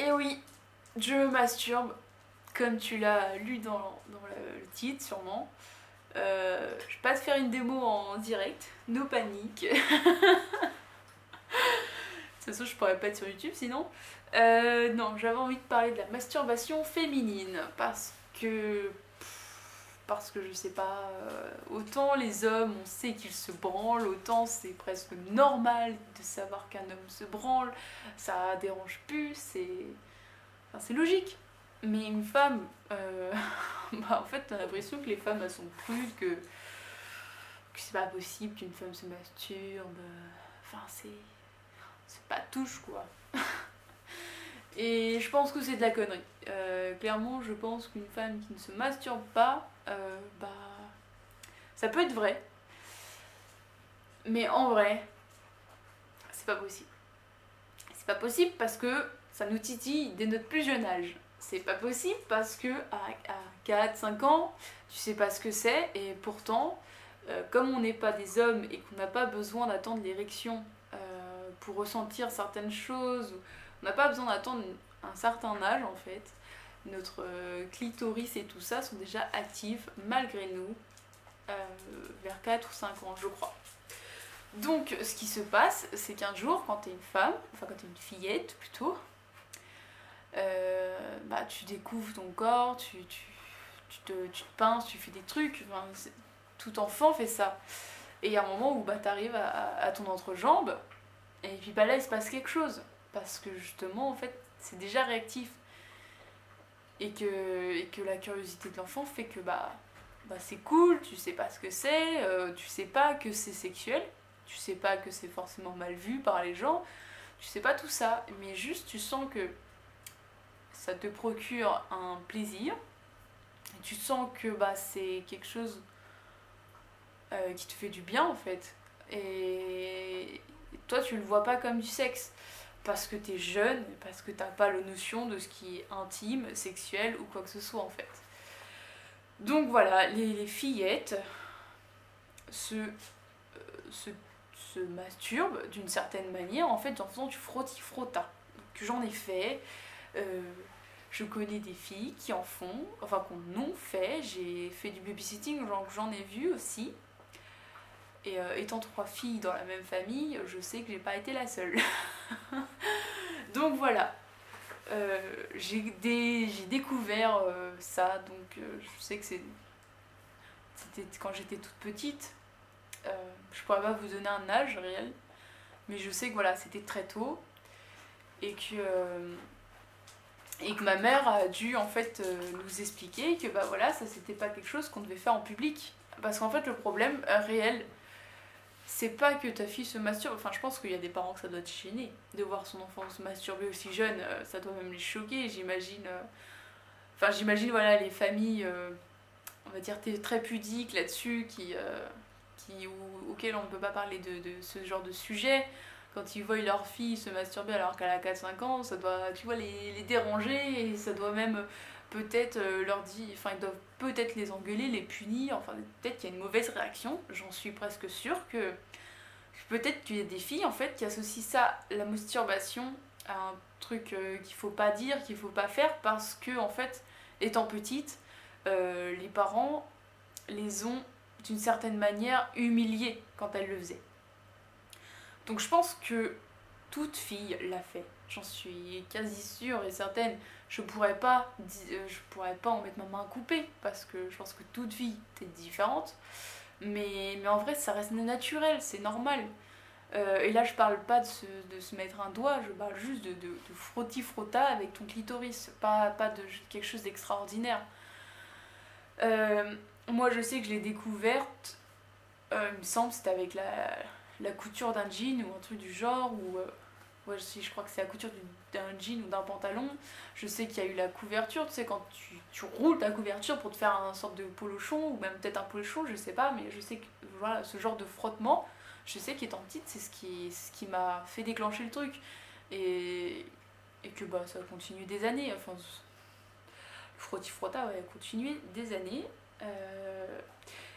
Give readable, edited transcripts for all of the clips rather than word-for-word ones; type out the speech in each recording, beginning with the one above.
Et oui, je me masturbe, comme tu l'as lu dans le titre sûrement. Je vais pas te faire une démo en direct, no panique. De toute façon, je pourrais pas être sur YouTube sinon. Non, j'avais envie de parler de la masturbation féminine parce que je sais pas, autant les hommes on sait qu'ils se branlent, autant c'est presque normal de savoir qu'un homme se branle, ça dérange plus, c'est logique. Mais une femme, bah en fait t'as l'impression que les femmes elles sont prudes, que c'est pas possible qu'une femme se masturbe, enfin c'est pas touche quoi. Et je pense que c'est de la connerie. Clairement, je pense qu'une femme qui ne se masturbe pas, bah, ça peut être vrai. Mais en vrai, c'est pas possible. C'est pas possible parce que ça nous titille dès notre plus jeune âge. C'est pas possible parce que à 4-5 ans, tu sais pas ce que c'est, et pourtant, comme on n'est pas des hommes et qu'on n'a pas besoin d'attendre l'érection pour ressentir certaines choses, on n'a pas besoin d'attendre un certain âge en fait. Notre clitoris et tout ça sont déjà actifs malgré nous vers 4 ou 5 ans je crois. Donc ce qui se passe, c'est qu'un jour quand t'es une femme, enfin quand t'es une fillette plutôt, bah tu découvres ton corps, tu te pinces, tu fais des trucs, enfin, tout enfant fait ça. Et il y a un moment où bah, t'arrives à ton entrejambe, et puis bah là il se passe quelque chose. Parce que justement en fait c'est déjà réactif. Et que la curiosité de l'enfant fait que bah c'est cool, tu sais pas ce que c'est, tu sais pas que c'est sexuel, tu sais pas que c'est forcément mal vu par les gens, tu sais pas tout ça, mais juste tu sens que ça te procure un plaisir, et tu sens que bah c'est quelque chose qui te fait du bien en fait. Et toi tu le vois pas comme du sexe. Parce que t'es jeune, parce que t'as pas la notion de ce qui est intime, sexuel ou quoi que ce soit en fait. Donc voilà, les fillettes se masturbent d'une certaine manière en fait en faisant du frotti-frotta. Donc j'en ai fait, je connais des filles qui en font, enfin qu'on ont fait, j'ai fait du babysitting, j'en ai vu aussi. Et étant 3 filles dans la même famille, je sais que j'ai pas été la seule. Donc voilà, j'ai découvert ça, donc je sais que c'était quand j'étais toute petite. Je pourrais pas vous donner un âge réel, mais je sais que voilà, c'était très tôt et que ma mère a dû en fait nous expliquer que bah voilà, ça c'était pas quelque chose qu'on devait faire en public. Parce qu'en fait le problème réel, c'est pas que ta fille se masturbe, enfin je pense qu'il y a des parents que ça doit te gêner de voir son enfant se masturber aussi jeune, ça doit même les choquer, j'imagine. Enfin j'imagine voilà les familles, on va dire très pudiques là-dessus, auxquelles on ne peut pas parler de ce genre de sujet. Quand ils voient leur fille se masturber alors qu'elle a 4-5 ans, ça doit, tu vois, les déranger, et ça doit même peut-être leur dire, enfin ils doivent peut-être les engueuler, les punir, enfin peut-être qu'il y a une mauvaise réaction, j'en suis presque sûre que peut-être qu'il y a des filles en fait qui associent ça, la masturbation, à un truc qu'il faut pas dire, qu'il faut pas faire, parce que en fait, étant petite, les parents les ont d'une certaine manière humiliées quand elles le faisaient. Donc je pense que toute fille l'a fait, j'en suis quasi sûre et certaine. Je pourrais pas en mettre ma main coupée parce que je pense que toute fille est différente, mais en vrai ça reste naturel, c'est normal. Et là je parle pas de se mettre un doigt, je parle juste de frotti-frotta avec ton clitoris, pas de quelque chose d'extraordinaire. Moi je sais que je l'ai découverte, il me semble c'était avec la couture d'un jean ou un truc du genre, ou ouais, je crois que c'est la couture d'un jean ou d'un pantalon. Je sais qu'il y a eu la couverture, tu sais, quand tu roules ta couverture pour te faire une sorte de polochon, ou même peut-être un polochon, je sais pas, mais je sais que voilà, ce genre de frottement, je sais qu'étant petite, c'est ce qui m'a fait déclencher le truc. Et que bah, ça a continué des années, enfin, le frotti-frotta, ouais, a continué des années.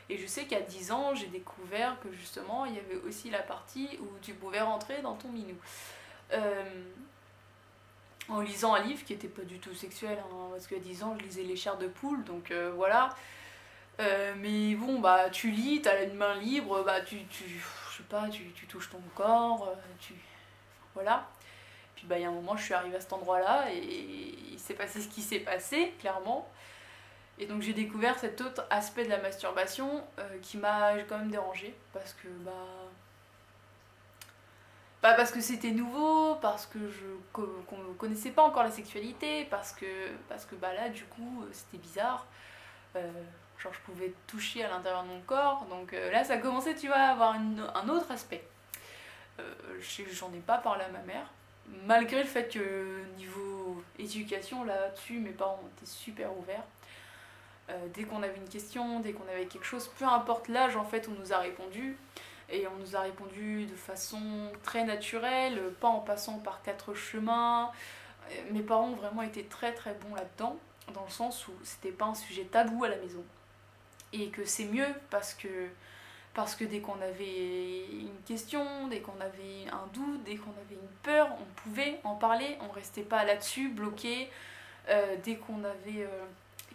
Et je sais qu'à 10 ans, j'ai découvert que justement, il y avait aussi la partie où tu pouvais rentrer dans ton minou. en lisant un livre qui était pas du tout sexuel, hein, parce qu'à 10 ans je lisais Les Chairs de poule, donc voilà. Mais bon, bah tu lis, t'as une main libre, bah je sais pas, tu touches ton corps, voilà. Puis bah il y a un moment, je suis arrivée à cet endroit-là et il s'est passé ce qui s'est passé, clairement. Et donc j'ai découvert cet autre aspect de la masturbation qui m'a quand même dérangée, parce que parce que c'était nouveau, parce que qu'on ne connaissait pas encore la sexualité, parce que bah là du coup c'était bizarre. Euh, genre je pouvais toucher à l'intérieur de mon corps, donc là ça commençait, tu vois, à avoir un autre aspect. J'en ai pas parlé à ma mère, malgré le fait que niveau éducation là-dessus mes parents étaient super ouverts. Dès qu'on avait une question, dès qu'on avait quelque chose, peu importe l'âge en fait, on nous a répondu. Et on nous a répondu de façon très naturelle, pas en passant par quatre chemins. Mes parents ont vraiment été très très bons là-dedans, dans le sens où c'était pas un sujet tabou à la maison. Et que c'est mieux parce que dès qu'on avait une question, dès qu'on avait un doute, dès qu'on avait une peur, on pouvait en parler, on restait pas là-dessus, bloqué. Dès qu'on avait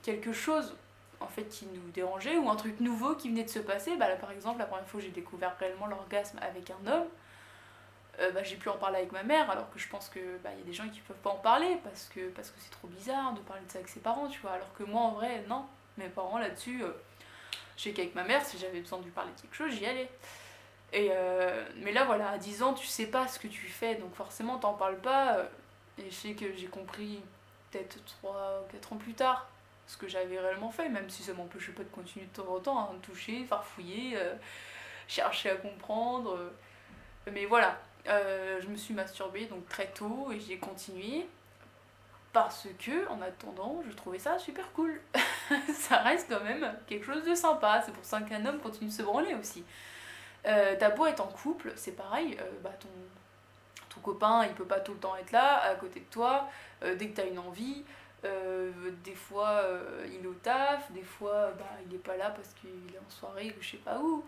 quelque chose en fait qui nous dérangeait ou un truc nouveau qui venait de se passer, bah là par exemple la première fois que j'ai découvert réellement l'orgasme avec un homme, bah, j'ai pu en parler avec ma mère, alors que je pense que bah, y a des gens qui peuvent pas en parler parce que c'est trop bizarre de parler de ça avec ses parents, tu vois, alors que moi en vrai non, mes parents là-dessus, je sais qu'avec ma mère si j'avais besoin de lui parler de quelque chose j'y allais. Mais là voilà, à 10 ans tu sais pas ce que tu fais, donc forcément t'en parles pas, et je sais que j'ai compris peut-être 3 ou 4 ans plus tard ce que j'avais réellement fait, même si ça m'empêchait pas de continuer de temps en temps, hein, de toucher, farfouiller, chercher à comprendre. Mais voilà, je me suis masturbée donc très tôt et j'ai continué parce que, en attendant, je trouvais ça super cool. Ça reste quand même quelque chose de sympa, c'est pour ça qu'un homme continue de se branler aussi. T'as beau être en couple, c'est pareil, bah ton copain il peut pas tout le temps être là à côté de toi, dès que t'as une envie. Des fois il est au taf, des fois bah, il est pas là parce qu'il est en soirée ou je sais pas où.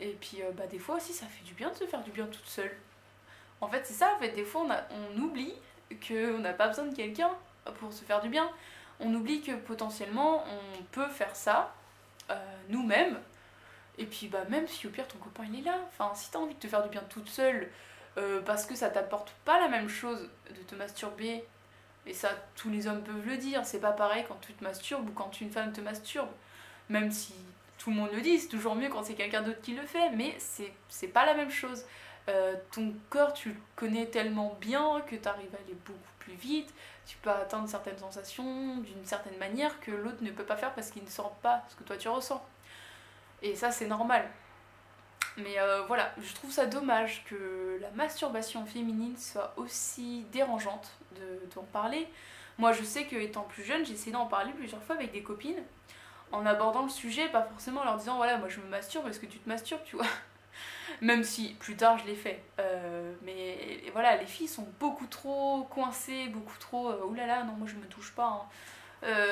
Et puis bah, des fois aussi ça fait du bien de se faire du bien toute seule. En fait c'est ça, en fait des fois on oublie qu'on n'a pas besoin de quelqu'un pour se faire du bien. On oublie que potentiellement on peut faire ça nous-mêmes. Et puis bah même si au pire ton copain il est là, enfin si t'as envie de te faire du bien toute seule parce que ça t'apporte pas la même chose de te masturber. Et ça, tous les hommes peuvent le dire, c'est pas pareil quand tu te masturbes ou quand une femme te masturbe. Même si tout le monde le dit, c'est toujours mieux quand c'est quelqu'un d'autre qui le fait, mais c'est pas la même chose. Ton corps, tu le connais tellement bien que tu arrives à aller beaucoup plus vite, tu peux atteindre certaines sensations d'une certaine manière que l'autre ne peut pas faire parce qu'il ne sent pas ce que toi tu ressens. Et ça, c'est normal. Mais voilà, je trouve ça dommage que la masturbation féminine soit aussi dérangeante d'en parler. Moi, je sais que étant plus jeune, j'ai essayé d'en parler plusieurs fois avec des copines, en abordant le sujet, pas forcément en leur disant voilà, moi je me masturbe, est-ce que tu te masturbes, tu vois. Même si plus tard je l'ai fait. Mais et voilà, les filles sont beaucoup trop coincées, beaucoup trop oulala, non, moi je me touche pas, hein.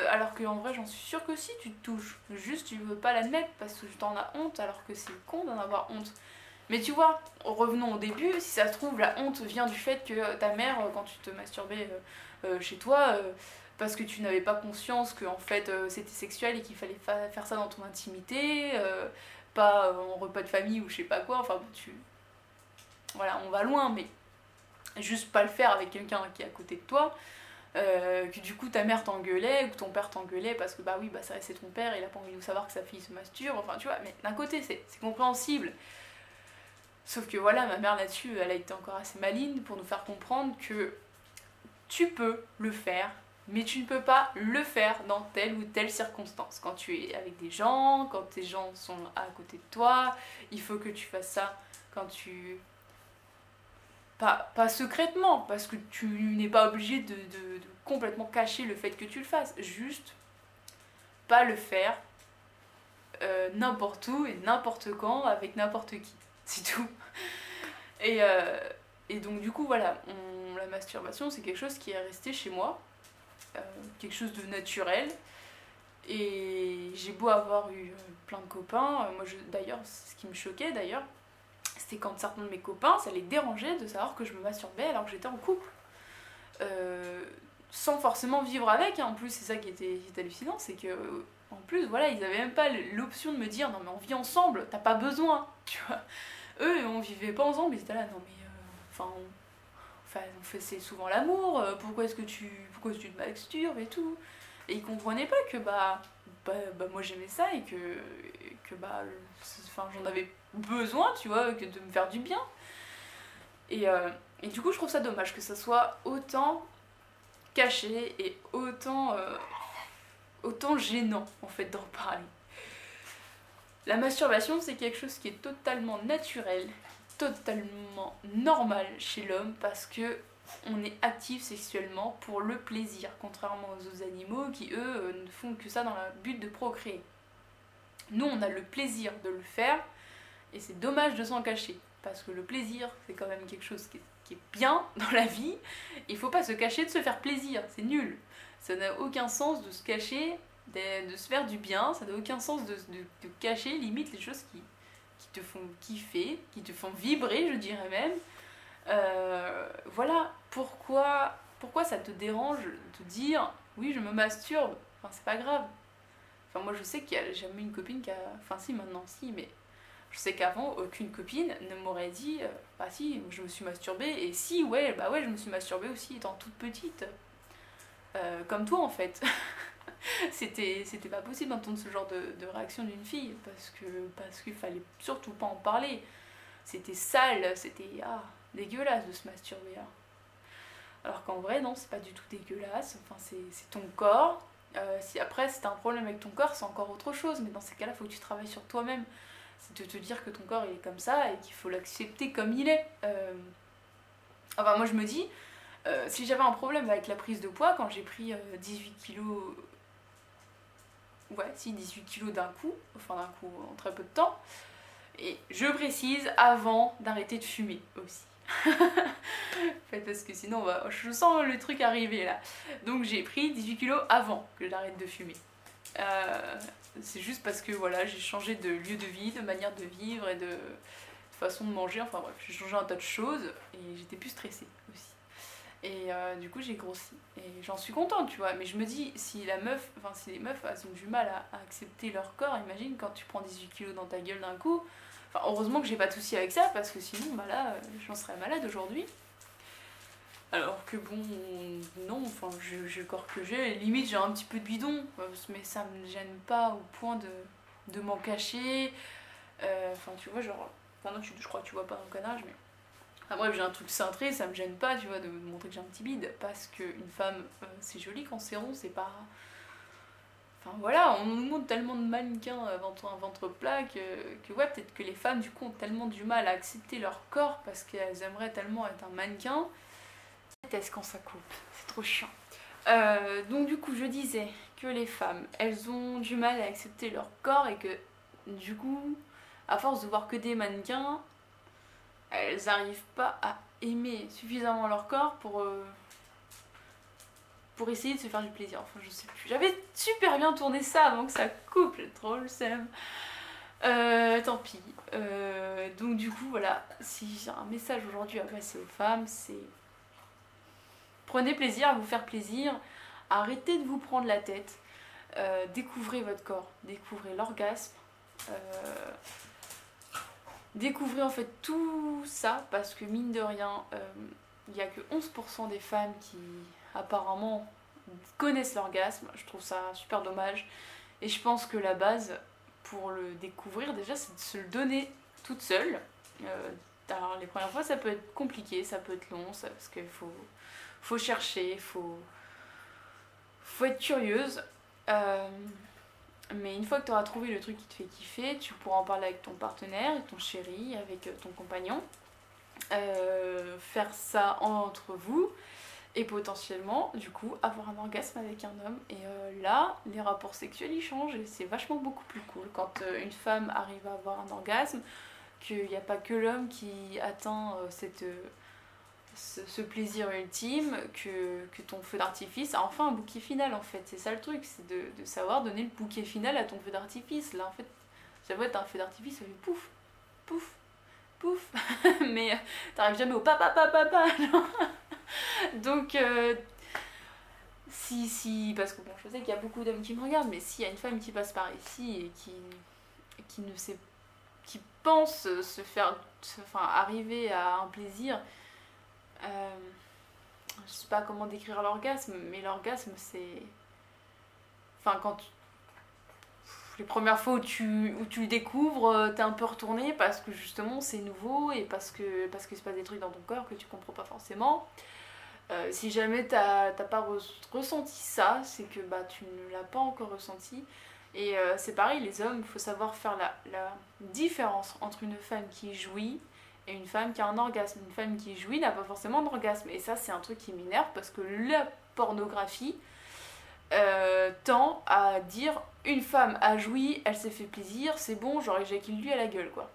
Alors qu'en vrai, j'en suis sûre que si tu te touches, juste tu veux pas l'admettre parce que t'en as honte, alors que c'est con d'en avoir honte. Mais tu vois, revenons au début, si ça se trouve, la honte vient du fait que ta mère, quand tu te masturbais chez toi, parce que tu n'avais pas conscience que en fait c'était sexuel et qu'il fallait faire ça dans ton intimité, pas en repas de famille ou je sais pas quoi, enfin voilà, on va loin, mais juste pas le faire avec quelqu'un qui est à côté de toi. Que du coup ta mère t'engueulait ou que ton père t'engueulait parce que bah oui bah ça c'est ton père, il a pas envie de savoir que sa fille se masturbe, enfin tu vois, mais d'un côté c'est compréhensible, sauf que voilà, ma mère là-dessus elle a été encore assez maligne pour nous faire comprendre que tu peux le faire mais tu ne peux pas le faire dans telle ou telle circonstance. Quand tu es avec des gens, quand tes gens sont à côté de toi, il faut que tu fasses ça quand tu pas secrètement, parce que tu n'es pas obligé de complètement cacher le fait que tu le fasses. Juste pas le faire n'importe où et n'importe quand avec n'importe qui. C'est tout. Et, et donc du coup voilà, la masturbation c'est quelque chose qui est resté chez moi, quelque chose de naturel. Et j'ai beau avoir eu plein de copains, moi d'ailleurs, ce qui me choquait d'ailleurs, c'était quand certains de mes copains, ça les dérangeait de savoir que je me masturbais alors que j'étais en couple. sans forcément vivre avec, hein. En plus c'est ça qui était hallucinant, c'est que en plus voilà, ils avaient même pas l'option de me dire non mais on vit ensemble, t'as pas besoin, tu vois. Eux on vivait pas ensemble, ils étaient là non mais on faisait souvent l'amour, pourquoi est-ce que tu te masturbes et tout. Et ils comprenaient pas que moi j'aimais ça et que j'en avais besoin, tu vois, que de me faire du bien. Et du coup je trouve ça dommage que ça soit autant caché et autant gênant en fait d'en parler. La masturbation c'est quelque chose qui est totalement naturel, totalement normal chez l'homme parce que on est actif sexuellement pour le plaisir, contrairement aux autres animaux qui eux ne font que ça dans le but de procréer. Nous on a le plaisir de le faire et c'est dommage de s'en cacher parce que le plaisir c'est quand même quelque chose qui est bien dans la vie. Il faut pas se cacher de se faire plaisir, c'est nul. Ça n'a aucun sens de se cacher, de se faire du bien, ça n'a aucun sens de cacher limite les choses qui te font kiffer, qui te font vibrer je dirais même. Voilà, pourquoi ça te dérange de dire oui je me masturbe, enfin c'est pas grave. Enfin moi je sais qu'il y a jamais une copine qui a, enfin si maintenant si, mais je sais qu'avant aucune copine ne m'aurait dit bah si je me suis masturbée, et si ouais bah ouais je me suis masturbée aussi étant toute petite, comme toi en fait. C'était pas possible d'entendre ce genre de réaction d'une fille parce qu'il fallait surtout pas en parler. C'était sale, c'était dégueulasse de se masturber. Hein. Alors qu'en vrai, non, c'est pas du tout dégueulasse. Enfin, c'est ton corps. Si après, c'est un problème avec ton corps, c'est encore autre chose. Mais dans ces cas-là, il faut que tu travailles sur toi-même. C'est de te dire que ton corps il est comme ça et qu'il faut l'accepter comme il est. Enfin, moi je me dis, si j'avais un problème avec la prise de poids, quand j'ai pris 18 kilos. Ouais, si, 18 kilos d'un coup, en très peu de temps. Et je précise, avant d'arrêter de fumer aussi. Parce que sinon, je sens le truc arriver là. Donc j'ai pris 18 kilos avant que j'arrête de fumer. C'est juste parce que voilà, j'ai changé de lieu de vie, de manière de vivre et de façon de manger. Enfin bref, j'ai changé un tas de choses et j'étais plus stressée aussi. Et du coup j'ai grossi et j'en suis contente, tu vois. Mais je me dis, si les meufs elles ont du mal à accepter leur corps, imagine quand tu prends 18 kilos dans ta gueule d'un coup. Enfin, heureusement que j'ai pas de soucis avec ça parce que sinon bah là j'en serais malade aujourd'hui. Alors que bon, non, enfin j'ai le corps que j'ai, limite j'ai un petit peu de bidon, mais ça me gêne pas au point de m'en cacher. Enfin tu vois genre, enfin non je crois que tu vois pas dans le canage mais. Enfin bref, j'ai un truc cintré, ça me gêne pas, tu vois, de me montrer que j'ai un petit bide, parce qu'une femme, c'est joli quand c'est rond, c'est pas... Enfin voilà, on nous montre tellement de mannequins avant un ventre plat que ouais, peut-être que les femmes, du coup, ont tellement du mal à accepter leur corps, parce qu'elles aimeraient tellement être un mannequin. Est-ce quand ça coupe, c'est trop chiant. Donc du coup, je disais que les femmes, elles ont du mal à accepter leur corps, et que, du coup, à force de voir que des mannequins, elles n'arrivent pas à aimer suffisamment leur corps pour essayer de se faire du plaisir. Enfin, je sais plus. J'avais super bien tourné ça avant que ça coupe, j'ai trop le seum. Tant pis. Donc du coup, voilà. Si j'ai un message aujourd'hui à passer aux femmes, c'est... Prenez plaisir à vous faire plaisir. Arrêtez de vous prendre la tête. Découvrez votre corps. Découvrez l'orgasme. Découvrez en fait tout ça parce que mine de rien, il n'y a que 11% des femmes qui apparemment connaissent l'orgasme. Je trouve ça super dommage et je pense que la base pour le découvrir déjà c'est de se le donner toute seule. Alors les premières fois ça peut être compliqué, ça peut être long, parce qu'il faut chercher, faut être curieuse. Mais une fois que tu auras trouvé le truc qui te fait kiffer, tu pourras en parler avec ton partenaire, avec ton chéri, avec ton compagnon. Faire ça entre vous et potentiellement, du coup, avoir un orgasme avec un homme. Et là, les rapports sexuels ils changent et c'est vachement beaucoup plus cool quand une femme arrive à avoir un orgasme, qu'il n'y a pas que l'homme qui atteint ce plaisir ultime, que ton feu d'artifice a enfin un bouquet final en fait. C'est ça le truc, c'est de savoir donner le bouquet final à ton feu d'artifice. Là en fait, ça va être un feu d'artifice, ça fait pouf, pouf, pouf, mais t'arrives jamais au papa, papa, papa. Donc si, parce que bon, je sais qu'il y a beaucoup d'hommes qui me regardent, mais s'il y a une femme qui passe par ici et qui ne sait, qui pense enfin, arriver à un plaisir, je sais pas comment décrire l'orgasme, mais l'orgasme c'est, enfin les premières fois où tu le découvres, t'es un peu retourné parce que justement c'est nouveau et parce que se passe des trucs dans ton corps que tu comprends pas forcément. Si jamais t'as pas ressenti ça, c'est que bah, tu ne l'as pas encore ressenti. Et c'est pareil, les hommes, il faut savoir faire la différence entre une femme qui jouit et une femme qui a un orgasme. Une femme qui jouit n'a pas forcément d'orgasme. Et ça, c'est un truc qui m'énerve parce que la pornographie tend à dire une femme a joui, elle s'est fait plaisir, c'est bon, genre éjacule lui à la gueule, quoi.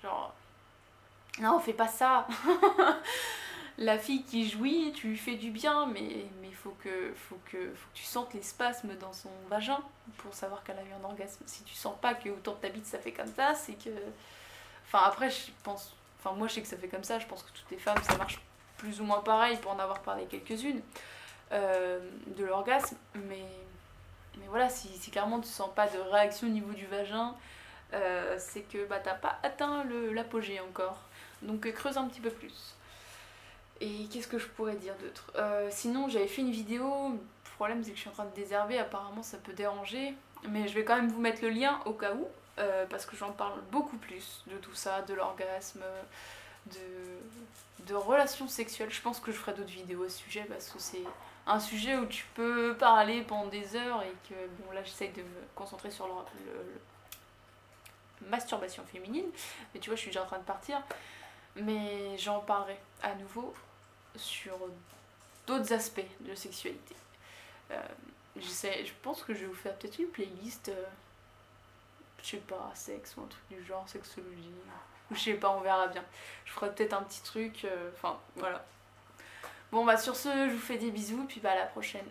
Genre, non, fais pas ça. La fille qui jouit, tu lui fais du bien, mais faut que tu sentes les spasmes dans son vagin pour savoir qu'elle a eu un orgasme. Si tu sens pas que autour de ta bite ça fait comme ça, c'est que. Enfin, après, je pense. Enfin, moi je sais que ça fait comme ça, je pense que toutes les femmes ça marche plus ou moins pareil pour en avoir parlé quelques-unes de l'orgasme, mais voilà, si clairement tu sens pas de réaction au niveau du vagin, c'est que bah, t'as pas atteint l'apogée encore. Donc creuse un petit peu plus. Et qu'est-ce que je pourrais dire d'autre sinon, j'avais fait une vidéo. Le problème, c'est que je suis en train de désherber. Apparemment, ça peut déranger. Mais je vais quand même vous mettre le lien au cas où. Parce que j'en parle beaucoup plus de tout ça, de l'orgasme, de relations sexuelles. Je pense que je ferai d'autres vidéos à ce sujet parce que c'est un sujet où tu peux parler pendant des heures et que, bon, là, j'essaye de me concentrer sur masturbation féminine. Mais tu vois, je suis déjà en train de partir. Mais j'en parlerai à nouveau sur d'autres aspects de sexualité. Je pense que je vais vous faire peut-être une playlist, je sais pas, sexe ou un truc du genre, sexologie, ou je sais pas, on verra bien. Je ferai peut-être un petit truc, enfin voilà. Bon bah sur ce, je vous fais des bisous, puis bah à la prochaine.